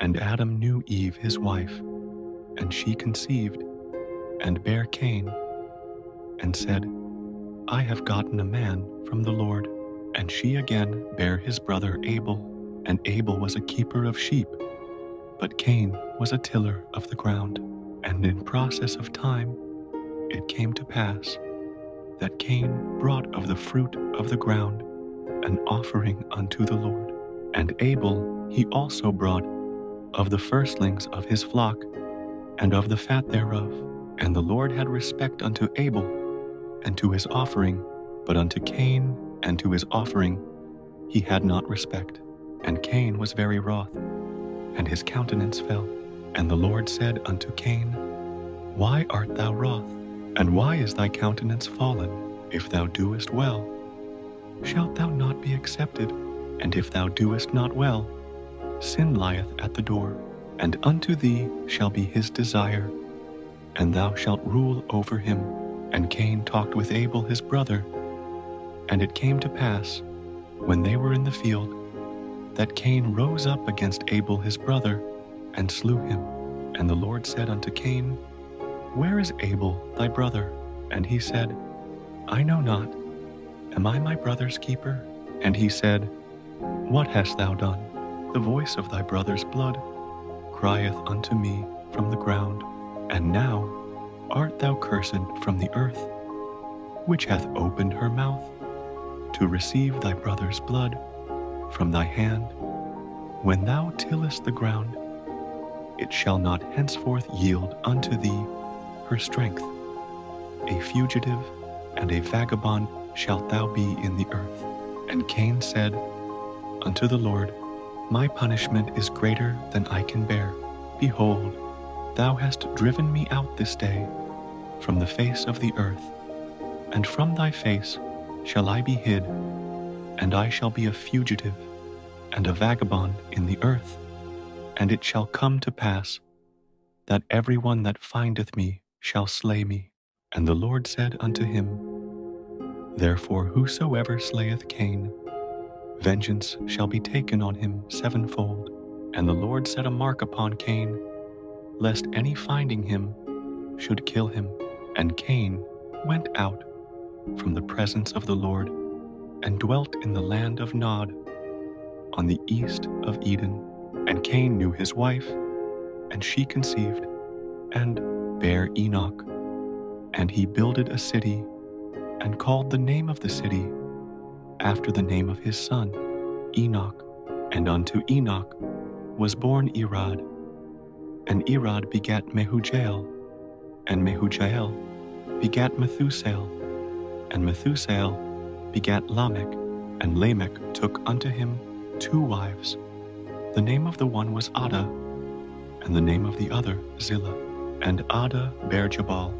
And Adam knew Eve his wife, and she conceived, and bare Cain, and said, I have gotten a man from the Lord. And she again bare his brother Abel, and Abel was a keeper of sheep, but Cain was a tiller of the ground. And in process of time it came to pass that Cain brought of the fruit of the ground an offering unto the Lord. And Abel he also brought of the firstlings of his flock, and of the fat thereof. And the Lord had respect unto Abel, and to his offering, but unto Cain and to his offering he had not respect. And Cain was very wroth, and his countenance fell. And the Lord said unto Cain, Why art thou wroth? And why is thy countenance fallen? If thou doest well, shalt thou not be accepted? And if thou doest not well, sin lieth at the door. And unto thee shall be his desire, and thou shalt rule over him. And Cain talked with Abel his brother. And it came to pass, when they were in the field, that Cain rose up against Abel his brother, and slew him. And the Lord said unto Cain, Where is Abel thy brother? And he said, I know not. Am I my brother's keeper? And he said, What hast thou done? The voice of thy brother's blood crieth unto me from the ground. And now art thou cursed from the earth, which hath opened her mouth to receive thy brother's blood from thy hand. When thou tillest the ground, it shall not henceforth yield unto thee her strength. A fugitive and a vagabond shalt thou be in the earth. And Cain said unto the Lord, My punishment is greater than I can bear. Behold, thou hast driven me out this day from the face of the earth, and from thy face shall I be hid, and I shall be a fugitive and a vagabond in the earth. And it shall come to pass that every one that findeth me shall slay me. And the Lord said unto him, Therefore whosoever slayeth Cain, vengeance shall be taken on him sevenfold. And the Lord set a mark upon Cain, lest any finding him should kill him. And Cain went out from the presence of the Lord, and dwelt in the land of Nod, on the east of Eden. And Cain knew his wife, and she conceived, and bare Enoch. And he builded a city, and called the name of the city after the name of his son, Enoch. And unto Enoch was born Irad, and Irad begat Mehujael, and Mehujael begat Methusael, and Methusael begat Lamech. And Lamech took unto him 2 wives. The name of the one was Ada, and the name of the other Zillah. And Ada bare Jabal.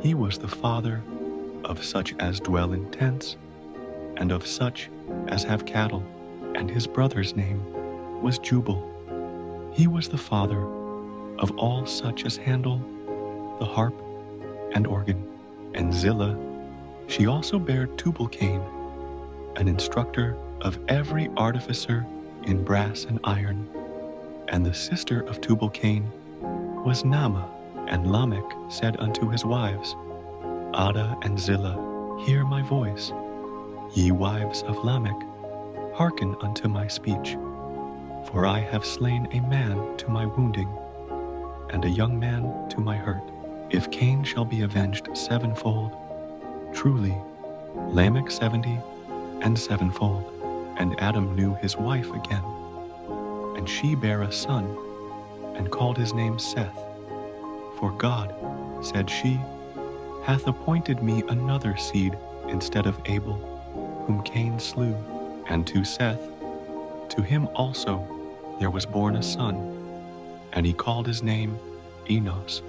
He was the father of such as dwell in tents, and of such as have cattle. And his brother's name was Jubal. He was the father of all such as handle the harp and organ. And Zillah, she also bare Tubal-Cain, an instructor of every artificer in brass and iron. And the sister of Tubal-Cain was Naamah. And Lamech said unto his wives, Ada and Zillah, hear my voice. Ye wives of Lamech, hearken unto my speech. For I have slain a man to my wounding, and a young man to my hurt. If Cain shall be avenged sevenfold, truly Lamech 70 and sevenfold. And Adam knew his wife again, and she bare a son, and called his name Seth. For God, said she, hath appointed me another seed instead of Abel, whom Cain slew. And to Seth, to him also there was born a son, and he called his name Enos.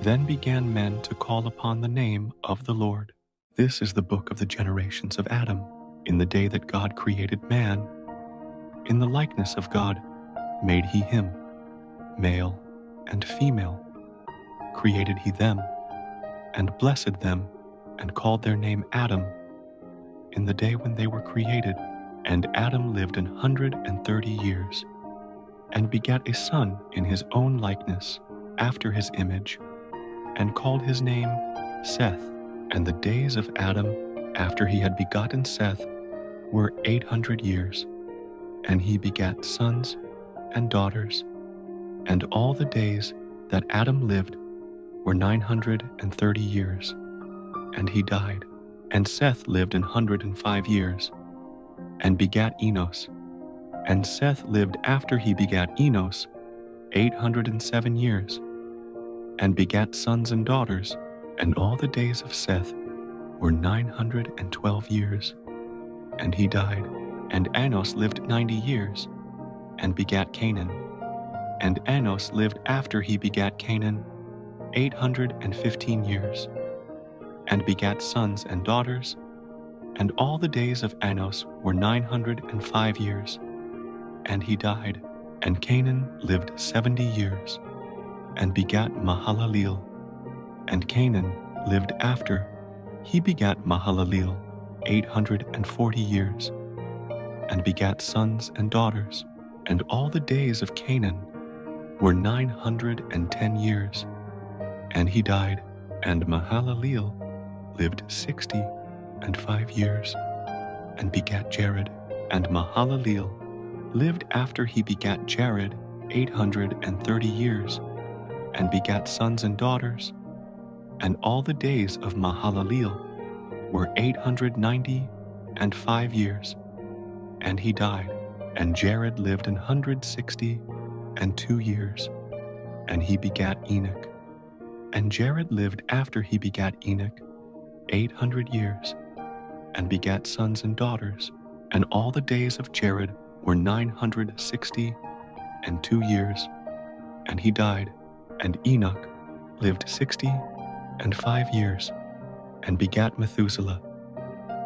Then began men to call upon the name of the Lord. This is the book of the generations of Adam. In the day that God created man, in the likeness of God made he him, male and female created he them, and blessed them, and called their name Adam, in the day when they were created. And Adam lived 130 years, and begat a son in his own likeness, after his image, and called his name Seth. And the days of Adam, after he had begotten Seth, were 800 years, and he begat sons and daughters. And all the days that Adam lived were 930 years, and he died. And Seth lived 105 years, and begat Enos. And Seth lived after he begat Enos 807 years, and begat sons and daughters. And all the days of Seth were 912 years, and he died. And Enos lived 90 years, and begat Canaan. And Enos lived after he begat Canaan 815 years, and begat sons and daughters. And all the days of Enos were 905 years, and he died. And Canaan lived 70 years, and begat Mahalaleel. And Canaan lived after he begat Mahalaleel 840 years, and begat sons and daughters. And all the days of Canaan were 910 years, and he died. And Mahalaleel lived 65 years, and begat Jared. And Mahalaleel lived after he begat Jared 830 years, and begat sons and daughters. And all the days of Mahalaleel were 895 years, and he died. And Jared lived 162 years, and he begat Enoch. And Jared lived after he begat Enoch 800 years, and begat sons and daughters. And all the days of Jared were 962 years, and he died. And Enoch lived 65 years, and begat Methuselah.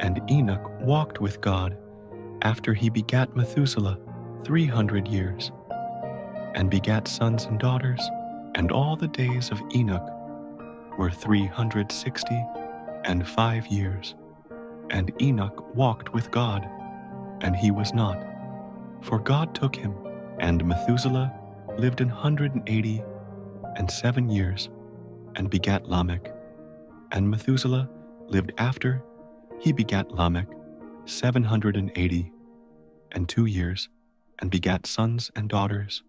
And Enoch walked with God after he begat Methuselah 300 years, and begat sons and daughters. And all the days of Enoch were 365 years. And Enoch walked with God, and he was not, for God took him. And Methuselah lived 187 years, and begat Lamech. And Methuselah lived after he begat Lamech 782 years, and begat sons and daughters.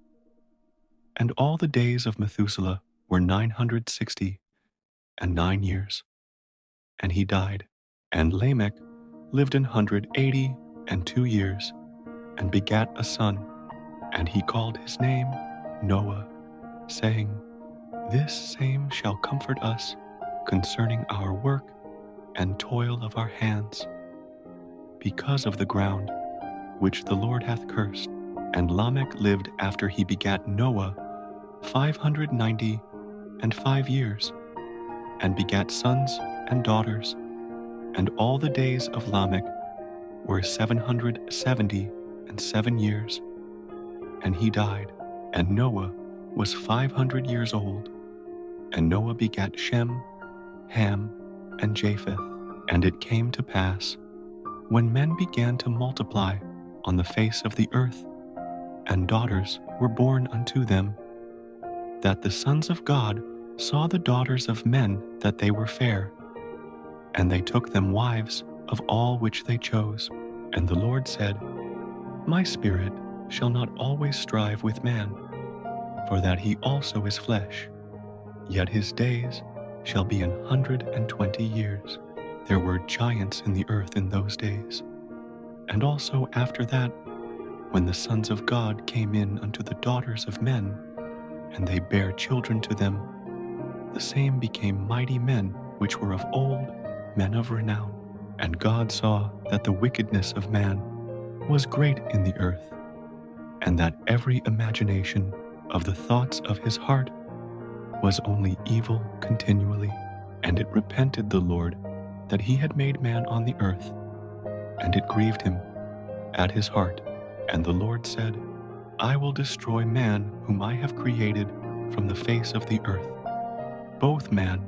And all the days of Methuselah were 969 years, and he died. And Lamech lived 182 years, and begat a son. And he called his name Noah, saying, This same shall comfort us concerning our work and toil of our hands, because of the ground which the Lord hath cursed. And Lamech lived after he begat Noah 595 years, and begat sons and daughters. And all the days of Lamech were 777 years, and he died. And Noah was 500 years old. And Noah begat Shem, Ham, and Japheth. And it came to pass, when men began to multiply on the face of the earth, and daughters were born unto them, that the sons of God saw the daughters of men that they were fair, and they took them wives of all which they chose. And the Lord said, My spirit shall not always strive with man, for that he also is flesh, yet his days shall be 120 years. There were giants in the earth in those days. And also after that, when the sons of God came in unto the daughters of men, and they bare children to them, the same became mighty men which were of old, men of renown. And God saw that the wickedness of man was great in the earth, and that every imagination of the thoughts of his heart was only evil continually. And it repented the Lord that he had made man on the earth, and it grieved him at his heart. And the Lord said, I will destroy man whom I have created from the face of the earth, both man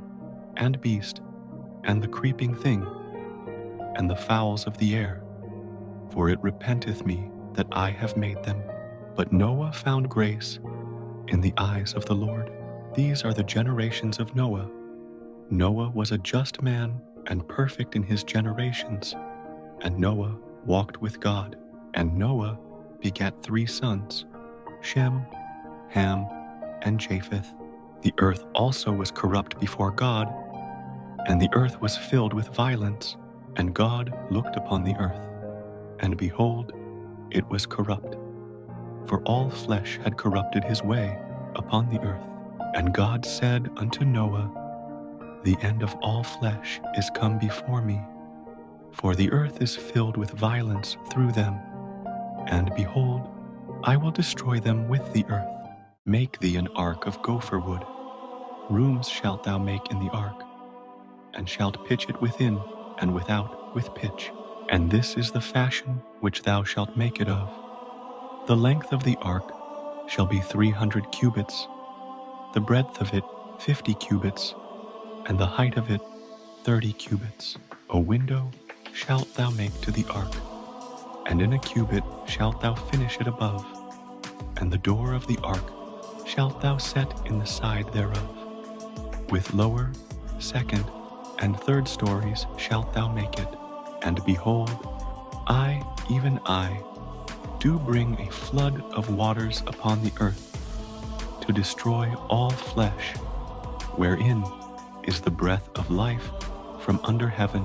and beast, and the creeping thing, and the fowls of the air, for it repenteth me that I have made them. But Noah found grace in the eyes of the Lord. These are the generations of Noah. Noah was a just man and perfect in his generations, and Noah walked with God. And Noah begat 3 sons, Shem, Ham, and Japheth. The earth also was corrupt before God, and the earth was filled with violence. And God looked upon the earth, and behold, it was corrupt, for all flesh had corrupted his way upon the earth. And God said unto Noah, The end of all flesh is come before me, for the earth is filled with violence through them. And behold, I will destroy them with the earth. Make thee an ark of gopher wood. Rooms shalt thou make in the ark, and shalt pitch it within and without with pitch. And this is the fashion which thou shalt make it of. The length of the ark shall be 300 cubits, the breadth of it 50 cubits, and the height of it 30 cubits. A window shalt thou make to the ark, and in a cubit shalt thou finish it above. And the door of the ark shalt thou set in the side thereof. With lower, second, and third stories shalt thou make it. And behold, I, even I, do bring a flood of waters upon the earth, to destroy all flesh, wherein is the breath of life from under heaven.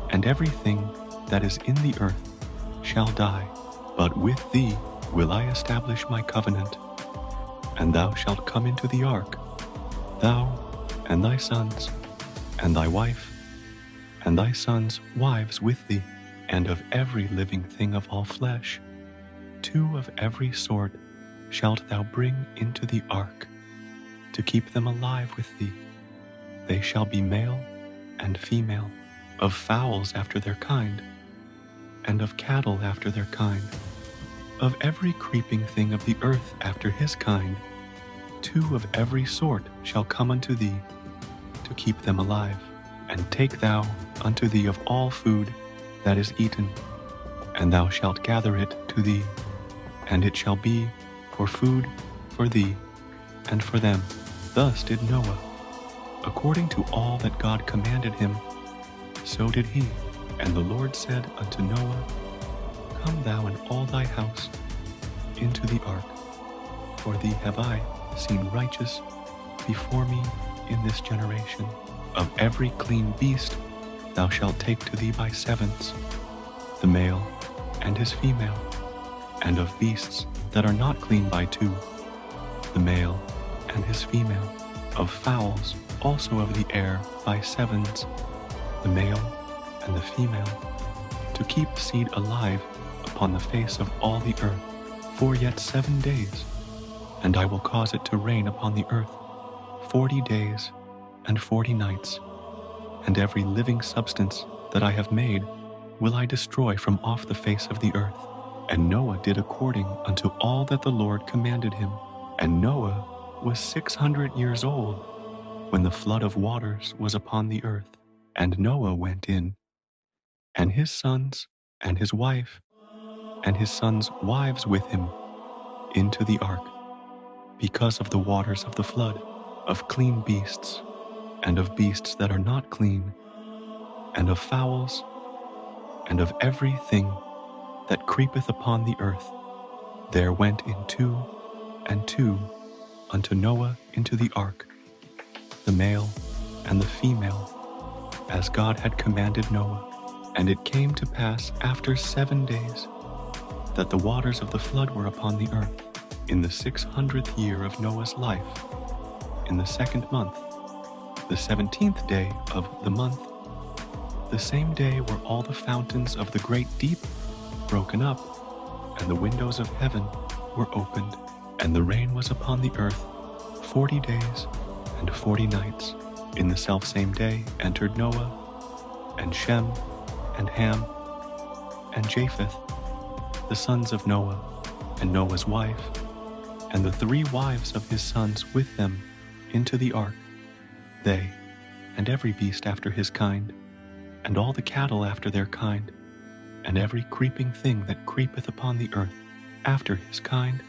And everything that is in the earth shall die. But with thee will I establish my covenant, and thou shalt come into the ark, thou and thy sons, and thy wife, and thy sons' wives with thee, and of every living thing of all flesh, 2 of every sort shalt thou bring into the ark, to keep them alive with thee. They shall be male and female, of fowls after their kind, and of cattle after their kind, of every creeping thing of the earth after his kind. 2 of every sort shall come unto thee, to keep them alive. And take thou unto thee of all food that is eaten, and thou shalt gather it to thee, and it shall be for food for thee and for them. Thus did Noah, according to all that God commanded him, so did he. And the Lord said unto Noah, Come thou and all thy house into the ark, for thee have I seen righteous before me in this generation. Of every clean beast thou shalt take to thee by 7ths, the male and his female, and of beasts that are not clean by 2, the male and his female, of fowls also of the air by 7s, the male and the female, to keep seed alive upon the face of all the earth, for yet 7 days, and I will cause it to rain upon the earth 40 days and 40 nights, and every living substance that I have made will I destroy from off the face of the earth. And Noah did according unto all that the Lord commanded him. And Noah was 600 years old when the flood of waters was upon the earth. And Noah went in, and his sons, and his wife, and his sons' wives with him, into the ark, because of the waters of the flood, of clean beasts, and of beasts that are not clean, and of fowls, and of everything that creepeth upon the earth. There went in 2 and 2 unto Noah into the ark, the male and the female, as God had commanded Noah. And it came to pass after 7 days that the waters of the flood were upon the earth, in the 600th year of Noah's life, in the 2nd month, the 17th day of the month. The same day were all the fountains of the great deep broken up, and the windows of heaven were opened, and the rain was upon the earth 40 days and 40 nights. In the selfsame day entered Noah, and Shem, and Ham, and Japheth, the sons of Noah, and Noah's wife, and the 3 wives of his sons with them, into the ark, they, and every beast after his kind, and all the cattle after their kind, and every creeping thing that creepeth upon the earth. after his kind,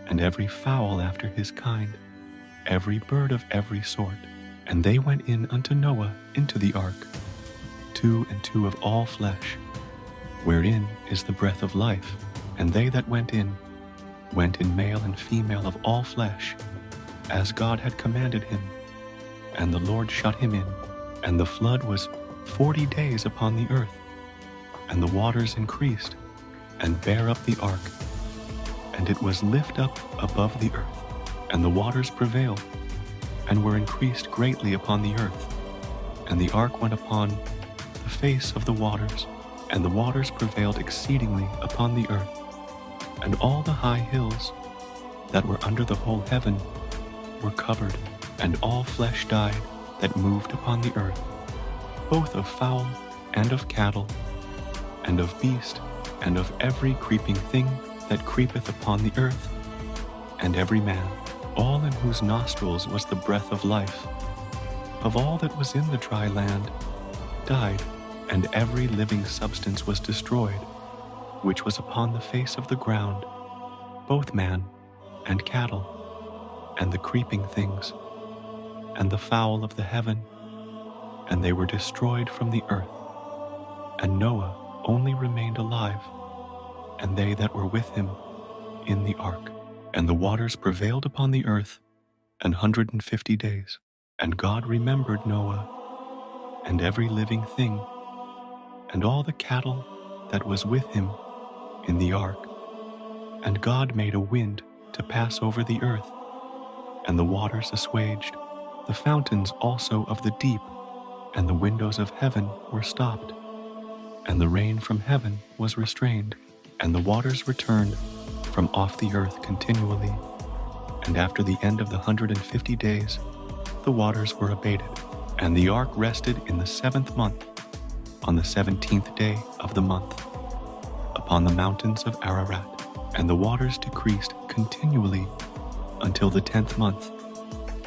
and every fowl after his kind, every bird of every sort. And they went in unto Noah into the ark, 2 and 2 of all flesh, wherein is the breath of life. And they that went in male and female of all flesh, as God had commanded him. And the Lord shut him in. And the flood was 40 days upon the earth. And the waters increased, and bare up the ark. And it was lift up above the earth. And the waters prevailed, and were increased greatly upon the earth. And the ark went upon the face of the waters, and the waters prevailed exceedingly upon the earth. And all the high hills that were under the whole heaven were covered, and all flesh died that moved upon the earth, both of fowl and of cattle, and of beast, and of every creeping thing that creepeth upon the earth, and every man, all in whose nostrils was the breath of life, of all that was in the dry land, died, and every living substance was destroyed, which was upon the face of the ground, both man and cattle, and the creeping things, and the fowl of the heaven, and they were destroyed from the earth. And Noah only remained alive, and they that were with him in the ark. And the waters prevailed upon the earth 150 days. And God remembered Noah, and every living thing, and all the cattle that was with him in the ark. And God made a wind to pass over the earth, and the waters assuaged, the fountains also of the deep, and the windows of heaven were stopped, and the rain from heaven was restrained, and the waters returned from off the earth continually. And after the end of the 150 days, the waters were abated. And the ark rested in the 7th month, on the 17th day of the month, upon the mountains of Ararat. And the waters decreased continually until the 10th month.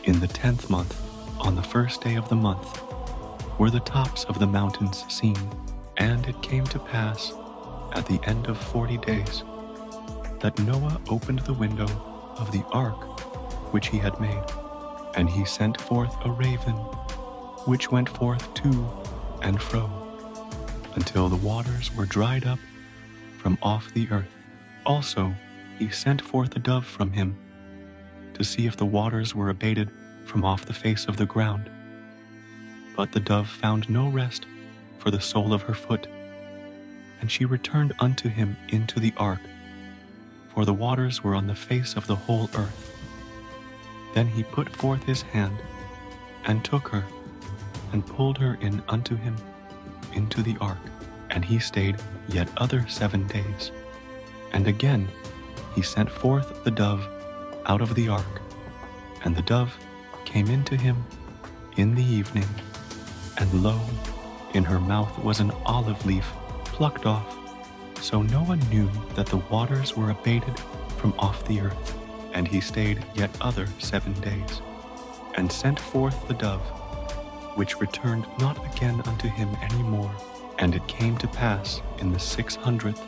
In the 10th month, on the 1st day of the month, were the tops of the mountains seen. And it came to pass, at the end of 40 days, that Noah opened the window of the ark which he had made, and he sent forth a raven, which went forth to and fro, until the waters were dried up from off the earth. Also he sent forth a dove from him, to see if the waters were abated from off the face of the ground. But the dove found no rest for the sole of her foot, and she returned unto him into the ark, for the waters were on the face of the whole earth. Then he put forth his hand, and took her, and pulled her in unto him into the ark. And he stayed yet other 7 days. And again he sent forth the dove out of the ark, and the dove came into him in the evening, and lo, in her mouth was an olive leaf plucked off. So Noah knew that the waters were abated from off the earth. And he stayed yet other 7 days, and sent forth the dove, which returned not again unto him any more. And it came to pass in the 600th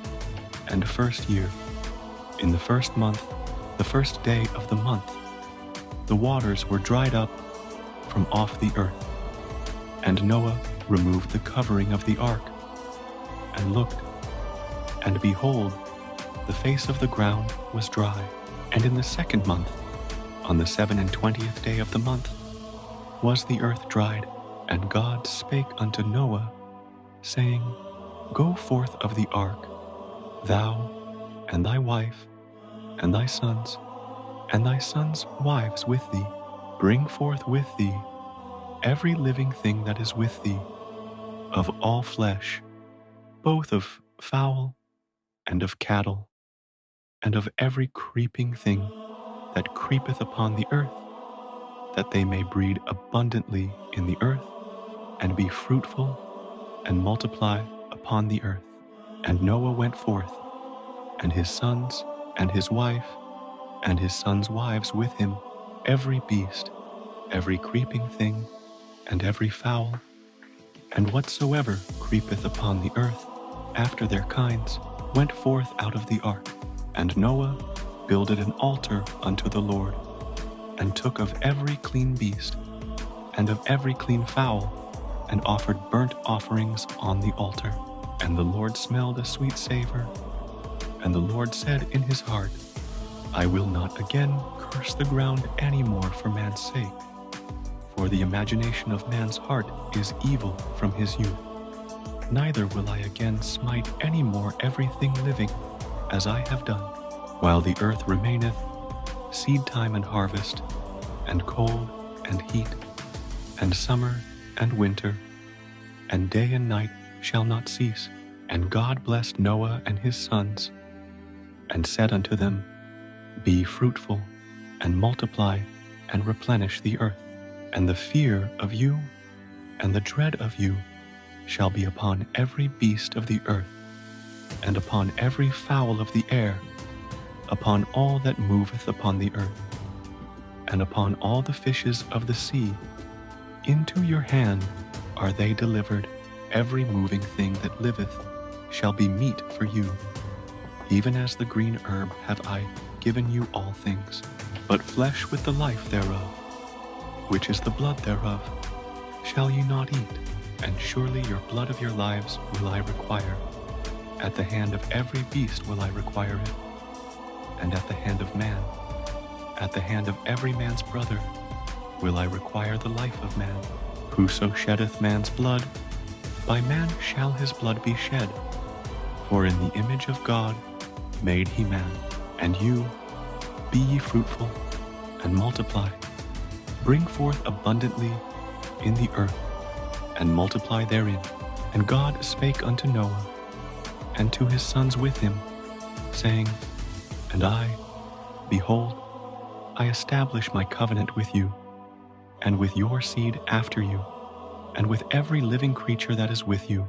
and 1st year, in the 1st month, the 1st day of the month, the waters were dried up from off the earth. And Noah removed the covering of the ark, and looked, and behold, the face of the ground was dry. And in the 2nd month, on the 27th day of the month, was the earth dried. And God spake unto Noah, saying, Go forth of the ark, thou, and thy wife, and thy sons wives with thee. Bring forth with thee every living thing that is with thee, of all flesh, both of fowl and of cattle, and of every creeping thing that creepeth upon the earth, that they may breed abundantly in the earth, and be fruitful, and multiply upon the earth. And Noah went forth, and his sons, and his wife, and his sons' wives with him, every beast, every creeping thing, and every fowl, and whatsoever creepeth upon the earth, after their kinds, went forth out of the ark. And Noah builded an altar unto the Lord, and took of every clean beast, and of every clean fowl, and offered burnt offerings on the altar. And the Lord smelled a sweet savor. And the Lord said in his heart, I will not again curse the ground any more for man's sake, for the imagination of man's heart is evil from his youth. Neither will I again smite any more everything living, as I have done, while the earth remaineth, seed time and harvest, and cold and heat, and summer and winter, and day and night shall not cease. And God blessed Noah and his sons, and said unto them, Be fruitful, and multiply, and replenish the earth. And the fear of you, and the dread of you, shall be upon every beast of the earth, and upon every fowl of the air, upon all that moveth upon the earth, and upon all the fishes of the sea. Into your hand are they delivered. Every moving thing that liveth shall be meat for you. Even as the green herb have I given you all things. But flesh with the life thereof, which is the blood thereof, shall ye not eat. And surely your blood of your lives will I require. At the hand of every beast will I require it, and at the hand of man, at the hand of every man's brother, will I require the life of man. Whoso sheddeth man's blood, by man shall his blood be shed. For in the image of God made he man. And you, be ye fruitful, and multiply. Bring forth abundantly in the earth, and multiply therein. And God spake unto Noah, and to his sons with him, saying, And I, behold, I establish my covenant with you, and with your seed after you, and with every living creature that is with you,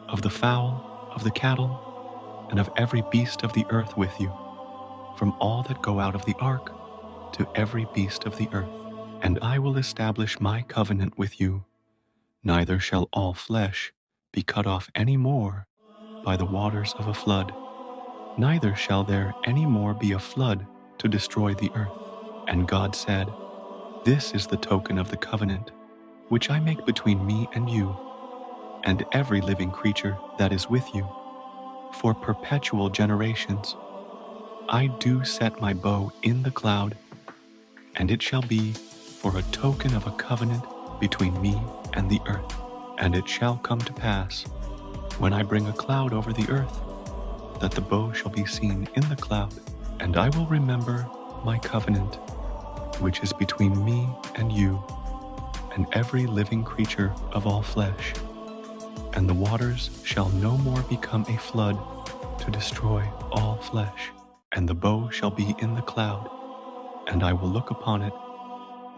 of the fowl, of the cattle, and of every beast of the earth with you, from all that go out of the ark to every beast of the earth. And I will establish my covenant with you, neither shall all flesh be cut off any more by the waters of a flood, neither shall there any more be a flood to destroy the earth. And God said, This is the token of the covenant, which I make between me and you, and every living creature that is with you, for perpetual generations. I do set my bow in the cloud, and it shall be for a token of a covenant between me and the earth. And it shall come to pass, when I bring a cloud over the earth, that the bow shall be seen in the cloud, and I will remember my covenant, which is between me and you, and every living creature of all flesh. And the waters shall no more become a flood to destroy all flesh. And the bow shall be in the cloud, and I will look upon it,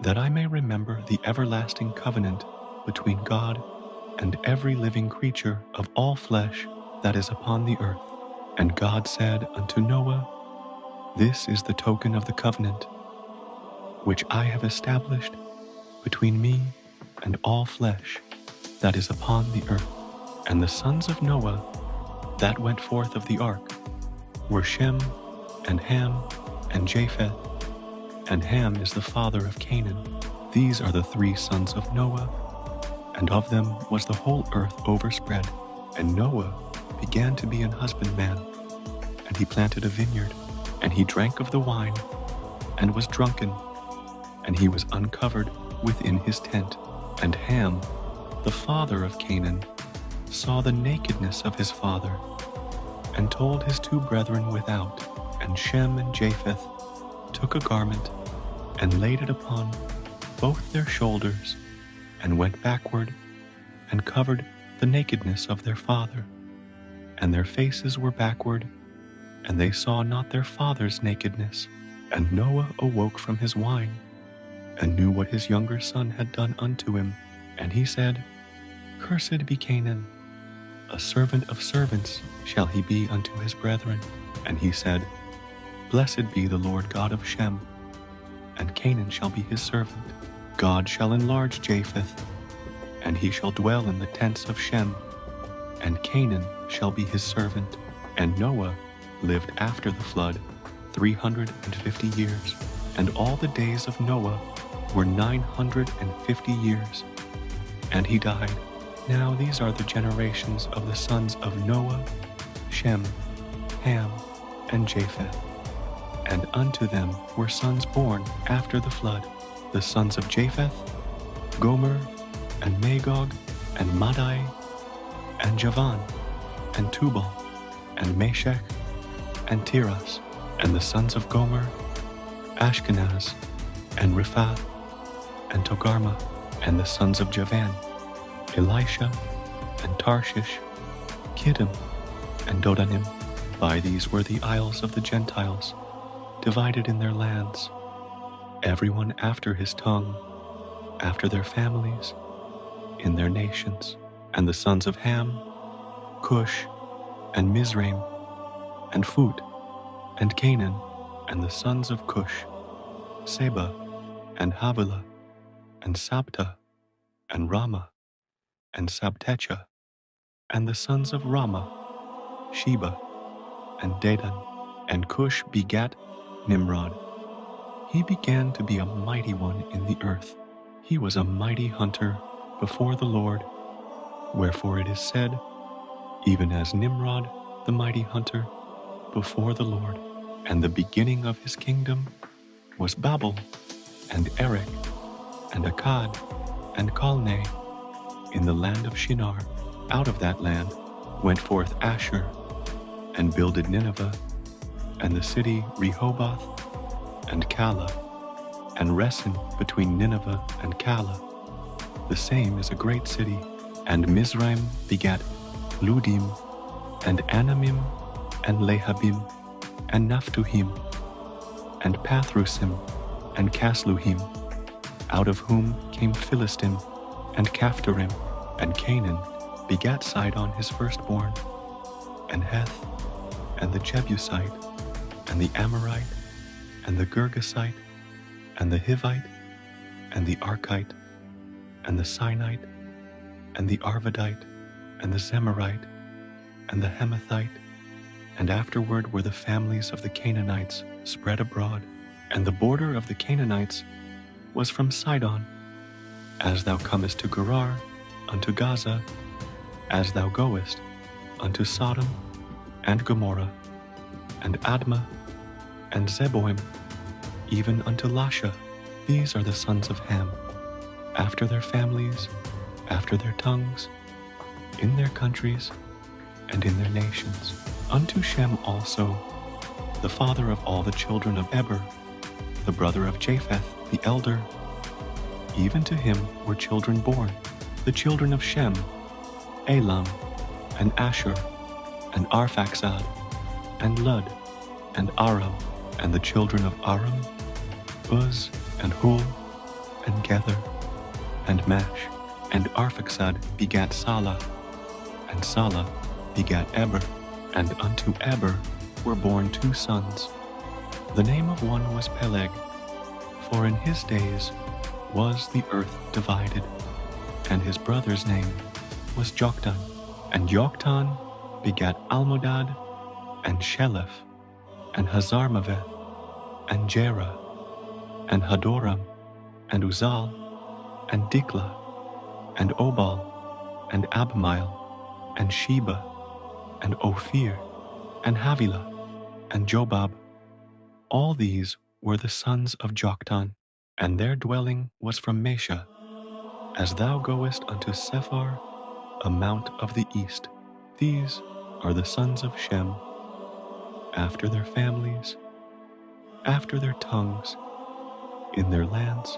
that I may remember the everlasting covenant between God and every living creature of all flesh that is upon the earth. And God said unto Noah, This is the token of the covenant, which I have established between me and all flesh that is upon the earth. And the sons of Noah that went forth of the ark were Shem, and Ham, and Japheth. And Ham is the father of Canaan. These are the 3 sons of Noah, and of them was the whole earth overspread. And Noah began to be an husbandman, and he planted a vineyard, and he drank of the wine, and was drunken, and he was uncovered within his tent. And Ham, the father of Canaan, saw the nakedness of his father, and told his 2 brethren without. And Shem and Japheth took a garment, and laid it upon both their shoulders, and went backward, and covered the nakedness of their father. And their faces were backward, and they saw not their father's nakedness. And Noah awoke from his wine, and knew what his younger son had done unto him. And he said, Cursed be Canaan, a servant of servants shall he be unto his brethren. And he said, Blessed be the Lord God of Shem, and Canaan shall be his servant. God shall enlarge Japheth, and he shall dwell in the tents of Shem, and Canaan shall be his servant. And Noah lived after the flood 350 years, and all the days of Noah were 950 years, and he died. Now these are the generations of the sons of Noah, Shem, Ham, and Japheth. And unto them were sons born after the flood, the sons of Japheth, Gomer, and Magog, and Madai, and Javan, and Tubal, and Meshech, and Tiras, and the sons of Gomer, Ashkenaz, and Riphath, and Togarmah, and the sons of Javan, Elisha, and Tarshish, Kittim, and Dodanim. By these were the isles of the Gentiles, divided in their lands, everyone after his tongue, after their families, in their nations. And the sons of Ham, Cush, and Mizraim, and Phut, and Canaan, and the sons of Cush, Seba, and Havilah, and Sabta, and Rama, and Sabtecha, and the sons of Rama, Sheba, and Dedan. And Cush begat Nimrod. He began to be a mighty one in the earth. He was a mighty hunter before the Lord. Wherefore it is said, even as Nimrod, the mighty hunter, before the Lord. And the beginning of his kingdom was Babel, and Erech, and Akkad, and Calneh, in the land of Shinar. Out of that land went forth Asshur, and builded Nineveh, and the city Rehoboth, and Calah, and Resen between Nineveh and Calah. The same is a great city. And Mizraim begat Ludim, and Anamim, and Lehabim, and Naphtuhim, and Pathrusim, and Casluhim, out of whom came Philistim, and Caphtorim. And Canaan begat Sidon his firstborn, and Heth, and the Jebusite, and the Amorite, and the Girgasite, and the Hivite, and the Archite, and the Sinite, and the Arvadite, and the Zemarite, and the Hamathite. And afterward were the families of the Canaanites spread abroad. And the border of the Canaanites was from Sidon, as thou comest to Gerar, unto Gaza, as thou goest unto Sodom, and Gomorrah, and Admah, and Zeboim, even unto Lasha. These are the sons of Ham, after their families, after their tongues, in their countries, and in their nations. Unto Shem also, the father of all the children of Eber, the brother of Japheth, the elder, even to him were children born, the children of Shem, Elam, and Ashur, and Arphaxad, and Lud, and Aram. And the children of Aram, Uz, and Hul, and Gether, and Mash. And Arphaxad begat Salah, and Salah begat Eber. And unto Eber were born 2 sons. The name of one was Peleg, for in his days was the earth divided. And his brother's name was Joktan. And Joktan begat Almodad, and Sheleph, and Hazarmaveth, and Jerah, and Hadoram, and Uzal, and Diklah, and Obal, and Abimael, and Sheba, and Ophir, and Havilah, and Jobab. All these were the sons of Joktan, and their dwelling was from Mesha, as thou goest unto Sephar, a mount of the east. These are the sons of Shem, after their families, after their tongues, in their lands,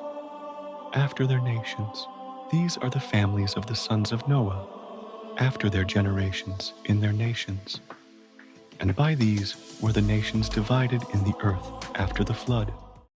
after their nations. These are the families of the sons of Noah, after their generations, in their nations. And by these were the nations divided in the earth after the flood.